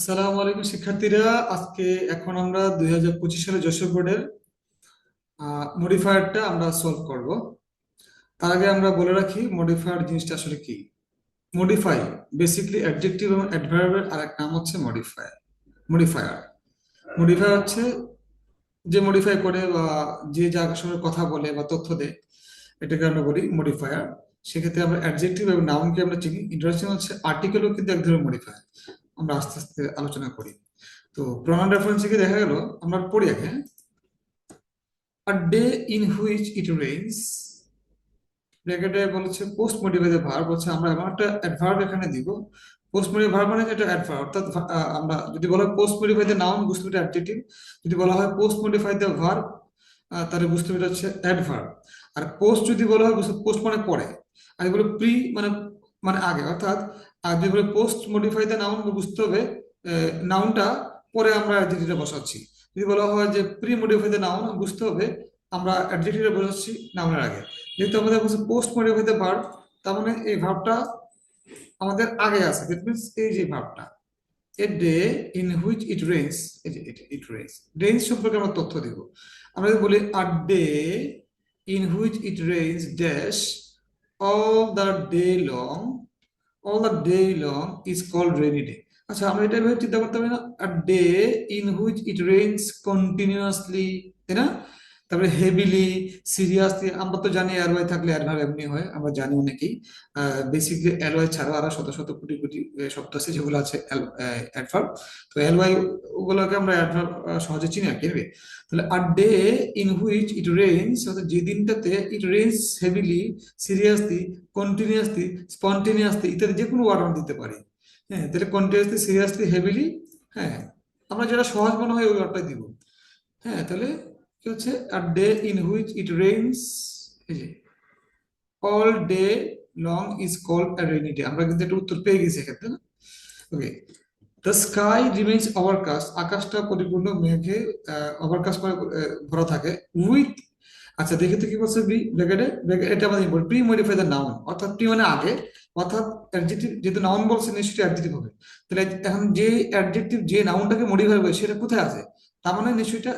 আসসালামু আলাইকুম শিক্ষার্থীরা। আজকে এখন আমরা 2025 সালে যশোর বোর্ডের মডিফায়ারটা আমরা সলভ করব। তার আগে আমরা বলে রাখি মডিফায়ার জিনিসটা আসলে কি। মডিফাই বেসিক্যালি অ্যাডজেক্টিভ এবং অ্যাডভার্বের আরেক নাম হচ্ছে মডিফায়ার। মডিফায়ার মডিফায়ার হচ্ছে যে মডিফাই করে বা যে যার সঙ্গে কথা বলে বা তথ্য দেয়, এটাকে আমরা বলি মডিফায়ার। সেক্ষেত্রে আমরা অ্যাডজেক্টিভ এবং নাউনকে আমরা চিনি। ইন্টারেস্টিং হচ্ছে আর্টিকেলও কিন্তু এক ধরনের মডিফায়ার। আমরা আস্তে আস্তে আলোচনা করি। তো প্রনাউন রেফারেন্স থেকে দেখা গেল, আমরা পড়ি আগে। A day in which it rains, ব্র্যাকেটে বলেছে পোস্ট মোটিভের ভার্ব হচ্ছে, আমরা এমন একটা অ্যাডভার্ব এখানে দিব। পোস্ট মোটিভ ভার্ব মানে এটা অ্যাডভার্ব, অর্থাৎ আমরা যদি বলা হয় পোস্ট মোটিফাই দ্য নাউন, বুঝতে হবে অ্যাডজেক্টিভ। যদি বলা হয় পোস্ট মোটিফাই দ্য ভার্ব, তাহলে বুঝতে হবে এটা হচ্ছে অ্যাডভার্ব। আর পোস্ট যদি বলা হয়, পোস্ট মানে পরে। আর এগুলো প্রি মানে মানে আগে, অর্থাৎ আর যদি বলে পোস্ট মডিফাই দ্য নাউন, বুঝতে হবে নাউনটা পরে আমরা অ্যাডজেক্টিভে বসাচ্ছি। যদি বলা হয় যে প্রি মডিফাই দ্য নাউন, বুঝতে হবে আমরা অ্যাডজেক্টিভে বসাচ্ছি নাউনের আগে। যেহেতু আমাদের বলছে পোস্ট মডিফাই দ্য ভার্ব, তার মানে এই ভার্বটা আমাদের আগে আছে। দ্যাট মিনস এই যে ভার্বটা, a day in which it rains, এই যে ইট রেইনস, রেইনস সম্পর্কে আমরা তথ্য দেব। আমরা যদি বলি a day in which it rains dash all the day long, all the day long is called rainy day. আচ্ছা, আমরা এটা ভেবে চিন্তা করতে পারি না, a day in which it rains continuously, তাই না? তারপরে হেভিলি, সিরিয়াসলি, আমরা তো জানি অ্যালওয়াই থাকলে অ্যাডভার্ব এমনি হয়, আমরা জানি অনেকেই। বেসিকলি অ্যালওয়াই ছাড়াও আরো শত শত কোটি কোটি শব্দ আছে যেগুলো আছে অ্যাডভার্ব। তো অ্যালওয়াই ওগুলোকে আমরা অ্যাডভার্ব সহজে চিনি আর কি। তাহলে আ day in which it rains, অর্থাৎ যে দিনটাতে ইট rains heavily, seriously, continuously, spontaneously ইত্যাদি যে কোনো ওয়ার্ড আমরা দিতে পারি। হ্যাঁ, তাহলে কন্টিনিউয়াসলি, সিরিয়াসলি, হেভিলি, হ্যাঁ, আমরা যেটা সহজ মনে হয় ওই ওয়ার্ডটাই দিব। হ্যাঁ, তাহলে কি হচ্ছে, a day in which it rains, এই যে all day long is called a rainy day. আমরা কিন্তু একটা উত্তর পেয়ে গেছি এক্ষেত্রে, না? Okay. The sky remains overcast, আকাশটা পরিপূর্ণ মেঘে ওভারকাস্ট করে ভরা থাকে। উইথ, আচ্ছা দেখে তো কি বলছে, বি ব্র্যাকেটে, এটা আমাদের important, pre modify the noun, অর্থাৎ প্রি মানে আগে, অর্থাৎ অ্যাডজেক্টিভ যেহেতু নাউন বলছে নিশ্চয়ই অ্যাডজেক্টিভ হবে। তাহলে এখন যে অ্যাডজেক্টিভ যে নাউনটাকে মডিফাই করে সেটা কোথায় আছে, তার মানে নিশ্চয়ই এটা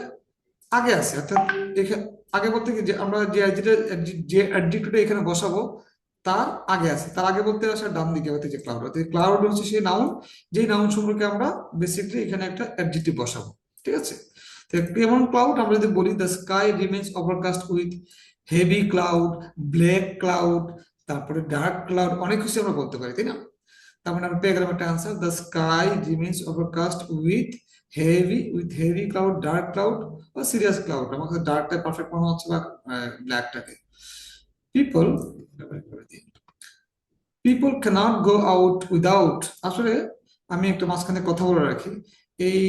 আগে আছে। অর্থাৎ এখানে আগে বলতে কি, যে আমরা যে যে অ্যাডজেক্টিভটা এখানে বসাবো তার আগে আছে। তার আগে বলতে আসলে ডান দিকে হতে, যে ক্লাউড, অর্থাৎ ক্লাউড হচ্ছে সেই নাউন, যেই নাউন সম্পর্কে আমরা বেসিক্যালি এখানে একটা অ্যাডজেক্টিভ বসাবো। ঠিক আছে? তো কেমন ক্লাউড, আমরা যদি বলি the sky remains overcast with heavy cloud, black cloud, তারপরে ডার্ক ক্লাউড, অনেক কিছু আমরা বলতে পারি, তাই না? তার মানে আমরা পেয়ে গেলাম একটা answer, the sky remains overcast with heavy cloud, dark cloud বা সিরিয়াস ক্লাউড। আমার কাছে ডার্কটা পারফেক্ট মনে হচ্ছে, বা ব্ল্যাকটাকে। People people cannot go out without, আসলে আমি একটা মাঝখানে কথা বলে রাখি। এই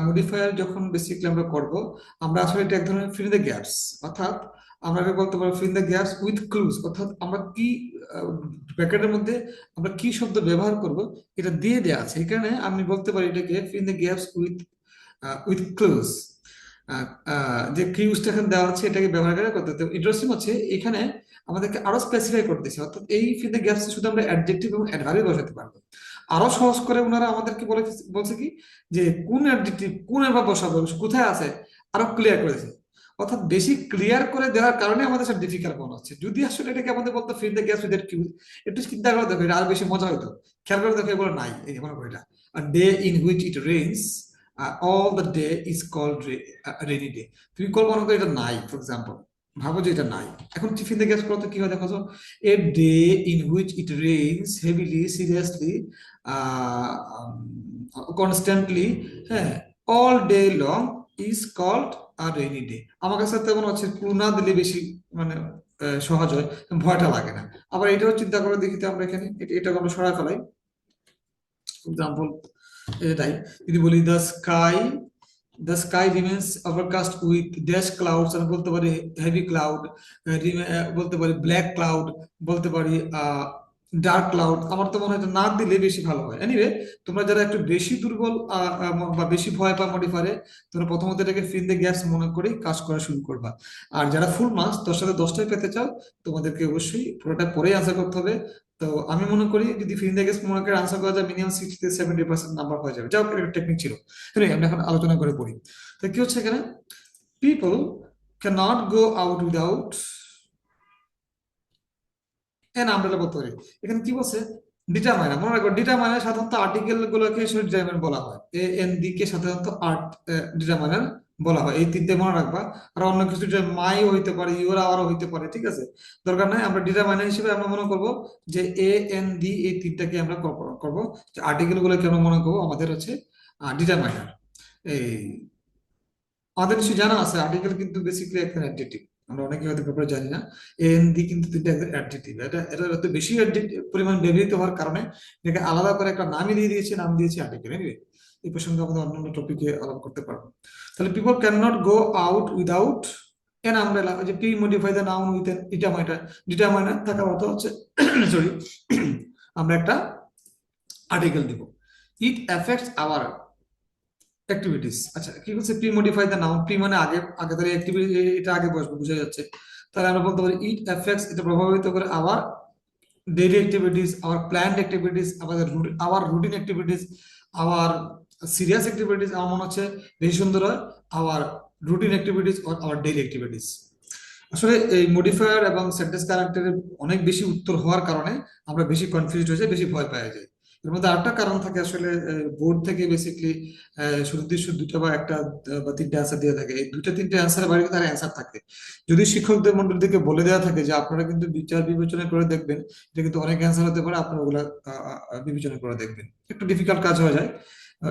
মডিফায়ার যখন বেসিক্যালি আমরা করব, আমরা আসলে এটা এক ধরনের ফিল ইন দ্য গ্যাপস, অর্থাৎ আমরা এটাকে বলতে পারি fill in the gaps with clues, অর্থাৎ আমরা কি ব্র্যাকেটের মধ্যে আমরা কি শব্দ ব্যবহার করব এটা দিয়ে দেওয়া আছে। এখানে আমি বলতে পারি এটাকে fill in the gaps with with clues. যে কিউজটা এখানে দেওয়া আছে এটাকে ব্যবহার করে করতে। ইন্টারেস্টিং হচ্ছে এখানে আমাদেরকে আরো স্পেসিফাই করতেছে, অর্থাৎ এই ফিল্ডে গ্যাপস শুধু আমরা অ্যাডজেক্টিভ এবং অ্যাডভার্বই বসাতে পারবো। আরো সহজ করে ওনারা আমাদেরকে বলছে কি, যে কোন অ্যাডজেক্টিভ কোন অ্যাডভার্ব বসাবো কোথায় আছে, আরো ক্লিয়ার করেছে। অর্থাৎ বেশি ক্লিয়ার করে দেওয়ার কারণে আমাদের সব ডিফিকাল্ট মনে হচ্ছে। যদি আসলে এটাকে আমাদের বলতো ফিল দ্য গ্যাপস উইথ কিউজ, একটু চিন্তা করে দেখো, এটা আরো বেশি মজা হতো। খেয়াল করে দেখো, এগুলো নাই, এই মনে করো এটা a day in which it rains all the day is called rainy day. তুমি কল মনে করো এটা নাই, ফর এক্সাম্পল ভাবো যে এটা নাই। এখন টিফিন দিয়ে গ্যাস করো তো কি হয় দেখো তো, a day in which it rains heavily, seriously, constantly, হ্যাঁ, all day long is called আর রেইনি ডে। আমার কাছে তেমন হচ্ছে ক্লু না দিলে বেশি মানে সহজ হয়, ভয়টা লাগে না। আবার এটাও চিন্তা করে দেখি তো, আমরা এখানে এটাকে আমরা সরাই ফেলাই। এক্সাম্পল এটাই, যদি বলি the sky remains overcast with dash clouds, আমি বলতে পারি হেভি ক্লাউড, বলতে পারি ব্ল্যাক ক্লাউড, বলতে পারি ডার্ক ক্লাউড। আমার তো মনে হয় এটা না দিলে বেশি ভালো হয়। এনিওয়ে, তোমরা যারা একটু বেশি দুর্বল বা বেশি ভয় পাও মডিফায়ারে, তোমরা প্রথমত এটাকে ফিল দ্য গ্যাপস মনে করেই কাজ করা শুরু করবা। আর যারা ফুল মার্কস 10 সাথে 10টাই পেতে চাও, তোমাদেরকে অবশ্যই পুরোটা পরেই আনসার করতে হবে। তো আমি মনে করি যদি ফিল ইন দ্য মনে করে আনসার করা যায় মিনিমাম 60-70% নাম্বার হয়ে যাবে, যাও একটা টেকনিক ছিল। তাহলে আমরা এখন আলোচনা করে পড়ি। তো কি হচ্ছে এখানে, people can not go out without an umbrella বলতে পারি। এখানে কি বলছে, ডিটারমাইনার, মনে রাখবো ডিটারমাইনার সাধারণত আর্টিকেল গুলোকে ডিটারমাইনার বলা হয়, এ এন ডি কে সাধারণত ডিটারমাইনার বলা হয়, এই তিনটে মনে রাখবা। আর অন্য কিছু মাই হইতে পারে, ইউর আওয়ারও হইতে পারে, ঠিক আছে, দরকার নাই। আমরা ডিটারমাইনার হিসেবে আমরা মনে করবো যে এ এন ডি এই তিনটাকে আমরা করবো, যে আর্টিকেল গুলোকে আমরা মনে করবো আমাদের হচ্ছে ডিটারমাইনার। এই আমাদের নিশ্চয়ই জানা আছে আর্টিকেল কিন্তু বেসিক্যালি একটা অ্যাডজেক্টিভ, আমরা অনেকে হয়তো ব্যাপারে জানি না। এন ডি কিন্তু তিনটা অ্যাডজেক্টিভ, এটা এত বেশি পরিমাণ ব্যবহৃত হওয়ার কারণে এটাকে আলাদা করে একটা নামই দিয়ে দিয়েছে, নাম দিয়েছে আর্টিকেল। এনিওয়ে, এই প্রসঙ্গে আমাদের অন্যান্য টপিকে আলাপ করতে পারবো। তাহলে people can not go out without an umbrella, যে premodify the noun with an determiner, determiner থাকার অর্থ হচ্ছে সরি আমরা একটা আর্টিকেল দিব। It affects our activities. আচ্ছা, কি বলছে, premodify the noun, pre মানে আগে, আগে ধরে অ্যাক্টিভিটি, এটা আগে বসবে, বুঝা যাচ্ছে। তাহলে আমরা বলতে পারি ইট এফেক্টস, এটা প্রভাবিত করে our daily activities, our planned activities, আমাদের our routine activities, our serious activities. আমার মনে হচ্ছে বেশি সুন্দর হয়, our routine activities or our daily activities. আসলে এই মডিফায়ার এবং সেন্টেন্স কানেক্টরের অনেক বেশি উত্তর হওয়ার কারণে আমরা বেশি কনফিউজ হয়ে যাই, বেশি ভয় পাওয়া যায়। এর মধ্যে আরেকটা কারণ থাকে, আসলে বোর্ড থেকে বেসিকলি শুধু দুটা বা একটা বা তিনটা অ্যান্সার দিয়ে থাকে, এই দুইটা তিনটা অ্যান্সারের বাইরে তার অ্যান্সার থাকে। যদি শিক্ষকদের মন্ডলীকে বলে দেওয়া থাকে যে আপনারা কিন্তু বিচার বিবেচনা করে দেখবেন, এটা কিন্তু অনেক অ্যান্সার হতে পারে, আপনারা ওগুলা বিবেচনা করে দেখবেন, একটু ডিফিকাল্ট কাজ হয়ে যায়।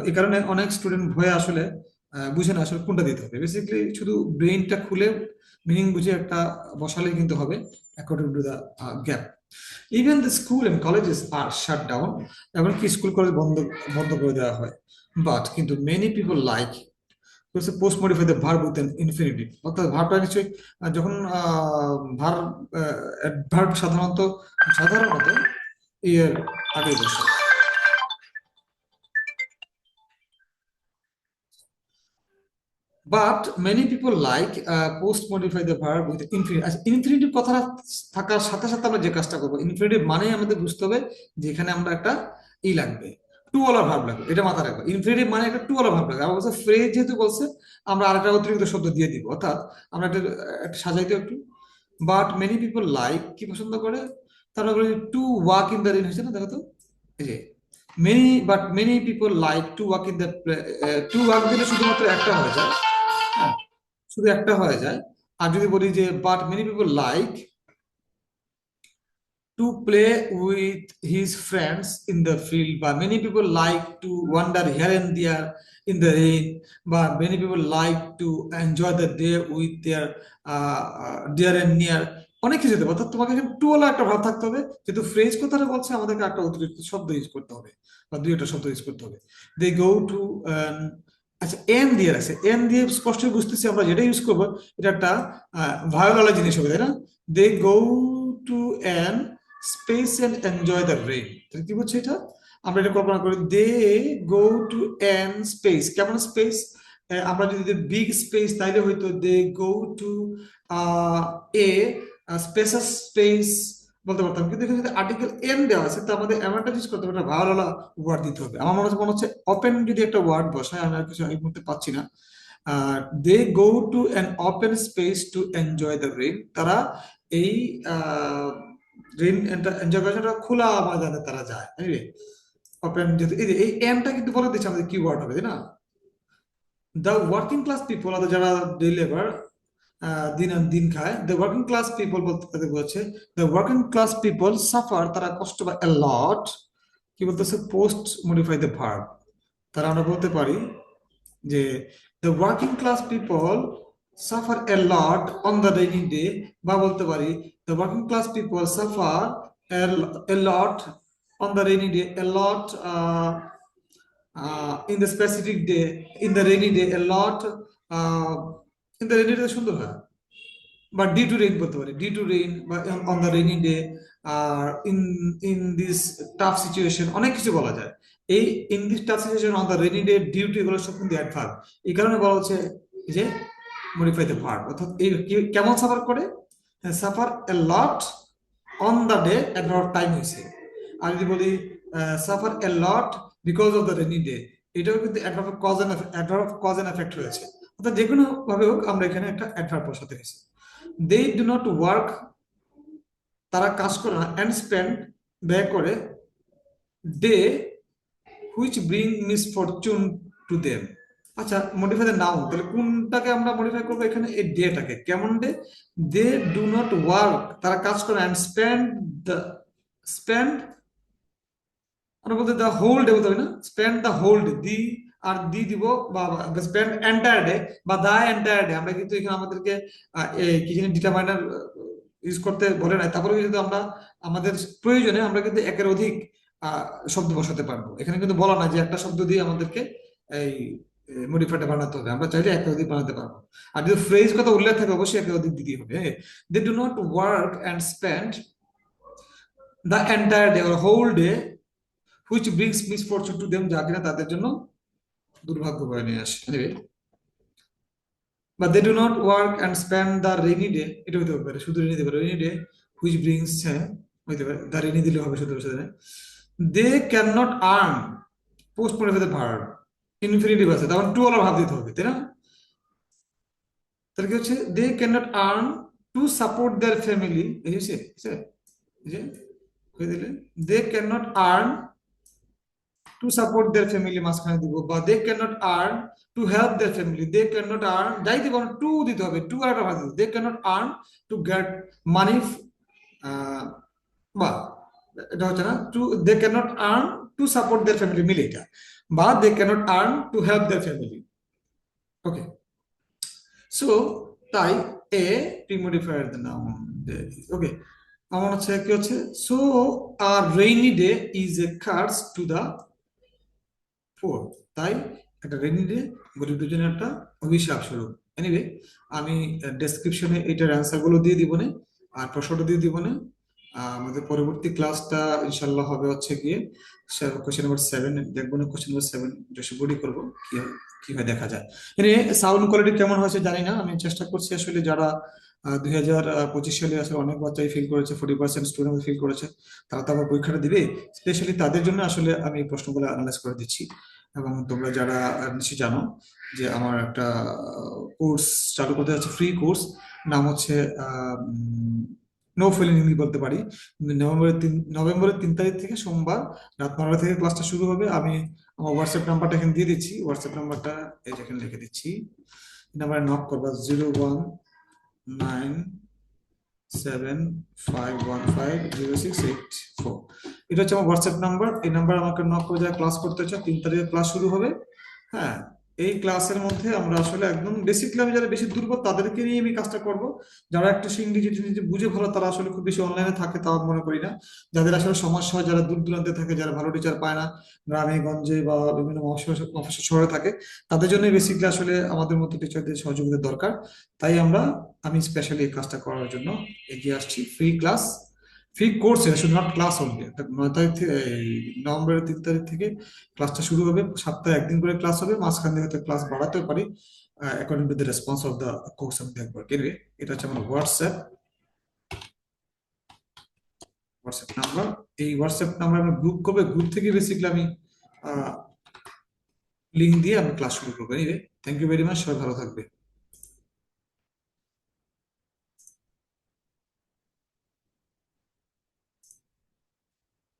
এই কারণে অনেক স্টুডেন্ট ভয়ে আসলে বুঝে না আসলে কোনটা দিতে হবে। বেসিক্যালি শুধু ব্রেইনটা খুলে মিনিং বুঝে একটা বসালেই কিন্তু হবে, according to the gap. Even the school and colleges are shut down, এমনকি স্কুল কলেজ বন্ধ বন্ধ করে দেওয়া হয়। বাট কিন্তু many people like post modify the verb with infinitive, অর্থাৎ ভার্বটা নিশ্চয়ই যখন ভার্ব ভার্ব সাধারণত সাধারণত এর আগে বসে। But many people like post modify the verb with infinitive. আচ্ছা, ইনফিনিটিভ কথাটা থাকার সাথে সাথে আমরা যে কাজটা করবো, ইনফিনিটিভ মানে আমাদের বুঝতে হবে যে এখানে আমরা একটা ই লাগবে, টু ওয়ালা ভার্ব লাগবে, এটা মাথায় রাখবো। ইনফিনিটিভ মানে একটা টু ওয়ালা ভার্ব লাগবে। আবার বলছে ফ্রেজ যেহেতু বলছে, আমরা আরেকটা অতিরিক্ত শব্দ দিয়ে দিব, অর্থাৎ আমরা একটা সাজাইতে একটু। বাট মেনি পিপল লাইক কি পছন্দ করে, তারপরে to walk in the rain হয়েছে না, দেখো তো, এই যে many people like to walk in the, to walk দিলে শুধুমাত্র একটা হয়ে যায়, হ্যাঁ, শুধু একটা হয়ে যায়। আর যদি বলি যে but many people like to play with his friends in the field, বা many people like to wander here and there in the rain, বা many people like to enjoy the day with their dear and near, অনেক কিছু দেবে। অর্থাৎ তোমাকে এখানে two ওয়ালা একটা ভাব থাকতে হবে, যেহেতু ফ্রেজ কথাটা বলছে আমাদেরকে একটা অতিরিক্ত শব্দ ইউজ করতে হবে, বা দুই একটা শব্দ ইউজ করতে হবে। দে গো টু, আচ্ছা এন দিয়ে রাখছে, এন দিয়ে স্পষ্টই বুঝতেছি আমরা যেটা ইউজ করবো এটা একটা ভায়োলালা জিনিস হবে, তাই না? They go to an space and enjoy the rain, তাহলে কি বলছে এটা, আমরা এটা কল্পনা করি, they go to an space, কেমন স্পেস, আমরা যদি বিগ স্পেস তাইলে হয়তো দে গো টু এ স্পেসাস স্পেস বলতে পারতাম। কিন্তু এখানে যদি আর্টিকেল এন দেওয়া আছে, তার মধ্যে এমনটা ইউজ করতে হবে, একটা ভায়োলালা ওয়ার্ড দিতে হবে। আমার মনে হচ্ছে ওপেন যদি একটা ওয়ার্ড বসায়, আমি আর কিছু এই মুহূর্তে পাচ্ছি না। They go to an open space to enjoy the rain, তারা এই রেইন এনজয় করার জন্য খোলা ময়দানে তারা যায়। ওপেন, যেহেতু এই এমটা কিন্তু বলে দিচ্ছে আমাদের কি ওয়ার্ড হবে, তাই না? দ্য ওয়ার্কিং ক্লাস পিপল, অর্থাৎ যারা ডে লেবার, দিন আন দিন খায়, দ্য ওয়ার্কিং ক্লাস পিপল বলতে তাদের বলছে, the working class people suffer, তারা কষ্ট পায় এ লট, কি বলতেছে, পোস্ট মডিফাই দ্য ভার্ব, তারা আমরা বলতে পারি যে the working class people suffer a lot on the rainy day, বা বলতে পারি the working class people suffer a lot on the rainy day, A lot in the specific day, in the rainy day, a lot in the rainy day সুন্দর হয়, বা D to rain বলতে পারি, D to rain বা on the rainy day, আর in this tough situation, অনেক কিছু বলা যায়। এই in this tough situation, on the rainy day, duty, এগুলো সব কিন্তু অ্যাডভার্ব। এই কারণে বলা হচ্ছে যে মডিফাই দ্য ভার্ব, অর্থাৎ এই কেমন সাফার করে, suffer a lot on the day, adverb time হয়েছে, আর যদি বলি suffer a lot because of the rainy day, এটাও কিন্তু adverb of cause and effect রয়েছে। অর্থাৎ যে কোনো ভাবে হোক আমরা এখানে একটা অ্যাডভার্ব বসাতে গেছি। দে ডু নট ওয়ার্ক, তারা কাজ করে না, এন্ড স্পেন্ড, ব্যয় করে, day which bring misfortune to them. আচ্ছা, মডিফাই দ্য নাউন, তাহলে কোনটাকে আমরা মডিফাই করবো এখানে? এই ডেটাকে। কেমন day? They do not work, তারা কাজ করে, এন্ড স্পেন্ড দ্য, স্পেন্ড আমরা বলতে দ্য হোল ডে বলতে হবে না, স্পেন্ড দ্য হোল ডে, দি আর দি দিব, বা স্পেন্ড এন্টায়ার ডে বা দা এন্টায়ার ডে। আমরা কিন্তু এখানে আমাদেরকে কি জানি ডিটারমাইনার ইউজ করতে বলে নাই, তারপরে কিন্তু আমরা আমাদের প্রয়োজনে আমরা কিন্তু একের অধিক শব্দ বসাতে পারবো। এখানে কিন্তু বলা না যে একটা শব্দ দিয়ে আমাদেরকে এই মডিফাইটা বানাতে হবে, আমরা চাইলে একের অধিক বানাতে পারবো। আর যদি ফ্রেজ কথা উল্লেখ থাকে অবশ্যই একের অধিক দিতে হবে। They do not work and spend the entire day or whole day which brings misfortune to them, যা কিনা তাদের জন্য দুর্ভাগ্য বয়ে নিয়ে আসে। এনিওয়ে, বা they do not work and spend the rainy day, এটা হতে পারে, শুধু রেনি দিতে পারে, রেনি ডে হুইচ ব্রিংস, হ্যাঁ হইতে পারে, দ্য রেনি দিলে হবে শুধু সাথে। They can not earn, post modify the verb, infinitive আছে, তখন টু ওয়ালা ভাব দিতে হবে, তাই না? তাহলে কি হচ্ছে? They can not earn to support their family, এই যে দিলে they can not earn to support their family, মাঝখানে দিব, বা they can not earn to help their family, they can not earn, যাই দিব টু দিতে হবে, টু আর একটা ভাগ দিতে, they can not earn to get money, বা এটা হচ্ছে না, to they can not earn to support their family মিলে এটা, বা they can not earn to help their family. Okay, so তাই এ প্রিমোডিফায়ার দ্য নাউন। ওকে, আমার হচ্ছে কি হচ্ছে, so our rainy day is a curse to the poor, তাই একটা রেইনি ডে গরিবদের জন্য একটা অভিশাপ স্বরূপ। এনিওয়ে, আমি ডেসক্রিপশনে এটার অ্যান্সার গুলো দিয়ে দিব না, আর প্রশ্নটা দিয়ে দিব না। আমাদের পরবর্তী ক্লাসটা ইনশাল্লাহ হবে হচ্ছে গিয়ে কোশ্চেন নাম্বার 7 দেখবো না, কোশ্চেন নাম্বার 7 বডি করবো, কি হয় কি হয় দেখা যায়। এনিওয়ে, সাউন্ড কোয়ালিটি কেমন হয়েছে জানি না, আমি চেষ্টা করছি আসলে যারা 2025 সালে আসলে অনেক বাচ্চাই ফিল করেছে, 40% স্টুডেন্ট ফিল করেছে, তারা তো আবার পরীক্ষাটা দিবে, স্পেশালি তাদের জন্য আসলে আমি এই প্রশ্নগুলো অ্যানালাইজ করে দিচ্ছি। এবং তোমরা যারা নিশ্চয়ই জানো যে আমার একটা কোর্স চালু করতে যাচ্ছে, ফ্রি কোর্স, নাম হচ্ছে নো ফেলিং ইংলিশ বলতে পারি। নভেম্বরের 3 তারিখ থেকে সোমবার রাত 9টা থেকে ক্লাসটা শুরু হবে। আমি আমার হোয়াটসঅ্যাপ নাম্বারটা এখানে দিয়ে দিচ্ছি, হোয়াটসঅ্যাপ নাম্বারটা এই যেখানে লিখে দিচ্ছি, নাম্বারে নক করবা, 01975150684। এটা হচ্ছে আমার হোয়াটসঅ্যাপ নাম্বার, এই নাম্বার আমাকে নক করে যারা ক্লাস করতে চাও, 3 তারিখে ক্লাস শুরু হবে। হ্যাঁ, এই ক্লাসের মধ্যে আমরা আসলে একদম বেসিক লেভেলে যারা বেশি দুর্বল তাদেরকে নিয়ে আমি কাজটা করব। যারা একটু ইংরেজি টিংরেজি বুঝে ভালো, তারা আসলে খুব বেশি অনলাইনে থাকে তাও মনে করি না। যাদের আসলে সমস্যা হয়, যারা দূর দূরান্তে থাকে, যারা ভালো টিচার পায় না, গ্রামে গঞ্জে বা বিভিন্ন মফস্বল শহরে থাকে, তাদের জন্য বেসিকলি আসলে আমাদের মতো টিচারদের সহযোগিতা দরকার। তাই আমি স্পেশালি এই কাজটা করার জন্য এগিয়ে আসছি। ফ্রি ক্লাস, ফ্রি কোর্স, শুধু নট ক্লাস অনলি। 9 তারিখ থেকে, নভেম্বরের 3 তারিখ থেকে ক্লাসটা শুরু হবে, সপ্তাহে একদিন করে ক্লাস হবে, মাঝখান দিয়ে হয়তো ক্লাস বাড়াতেও পারি according to the response of the course. আমি দেখবো। এনিওয়ে, এটা হচ্ছে আমার হোয়াটসঅ্যাপ নাম্বার। এই হোয়াটসঅ্যাপ নাম্বার আমি গ্রুপ করবে, গ্রুপ থেকে বেসিক্যালি আমি লিঙ্ক দিয়ে আমি ক্লাস শুরু করবো। Anyway, thank you very much, সবাই ভালো থাকবে।